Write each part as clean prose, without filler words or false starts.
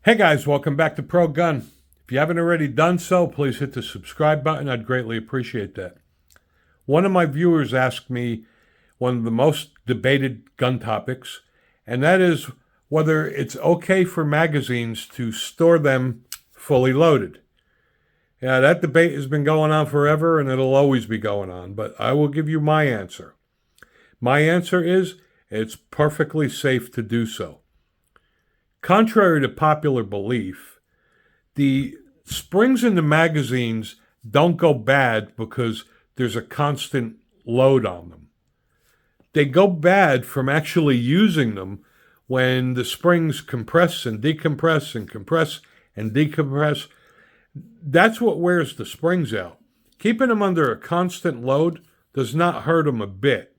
Hey guys, welcome back to Pro Gun. If you haven't already done so, please hit the subscribe button. I'd greatly appreciate that. One of my viewers asked me one of the most debated gun topics, and that is whether it's okay for magazines to store them fully loaded. Yeah, that debate has been going on forever and it'll always be going on, but I will give you my answer. My answer is it's perfectly safe to do so. Contrary to popular belief, the springs in the magazines don't go bad because there's a constant load on them. They go bad from actually using them when the springs compress and decompress and compress and decompress. That's what wears the springs out. Keeping them under a constant load does not hurt them a bit.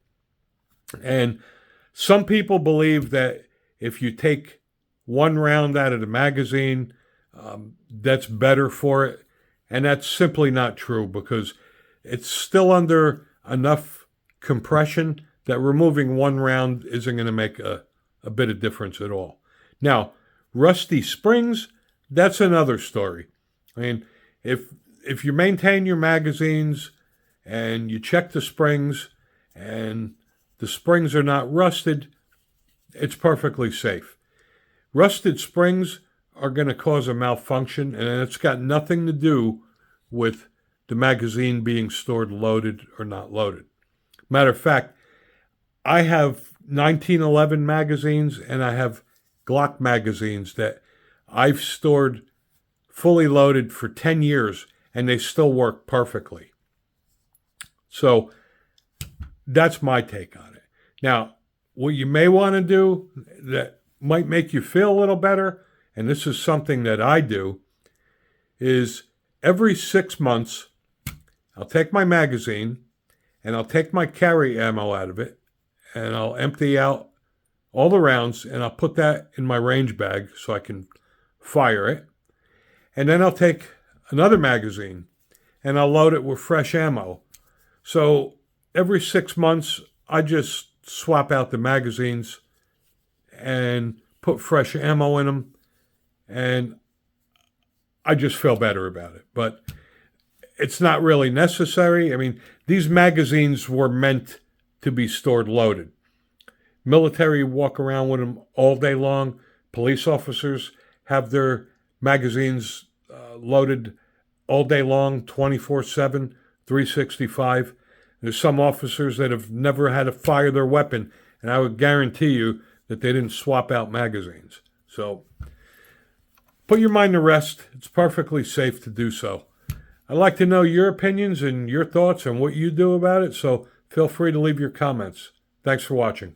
And some people believe that if you take one round out of the magazine, that's better for it. And that's simply not true because it's still under enough compression that removing one round isn't going to make a bit of difference at all. Now, rusty springs, that's another story. I mean, if you maintain your magazines and you check the springs and the springs are not rusted, it's perfectly safe. Rusted springs are going to cause a malfunction, and it's got nothing to do with the magazine being stored loaded or not loaded. Matter of fact, I have 1911 magazines and I have Glock magazines that I've stored fully loaded for 10 years, and they still work perfectly. So that's my take on it. Now, what you may want to do that might make you feel a little better, and this is something that I do, is every 6 months, I'll take my magazine and I'll take my carry ammo out of it and I'll empty out all the rounds and I'll put that in my range bag so I can fire it. And then I'll take another magazine and I'll load it with fresh ammo. So every 6 months, I just swap out the magazines and put fresh ammo in them, and I just feel better about it. But it's not really necessary. I mean, these magazines were meant to be stored loaded. Military walk around with them all day long. Police officers have their magazines loaded all day long, 24/7, 365. There's some officers that have never had to fire their weapon, and I would guarantee you that they didn't swap out magazines. So put your mind to rest. It's perfectly safe to do so. I'd like to know your opinions and your thoughts on what you do about it, so feel free to leave your comments. Thanks for watching.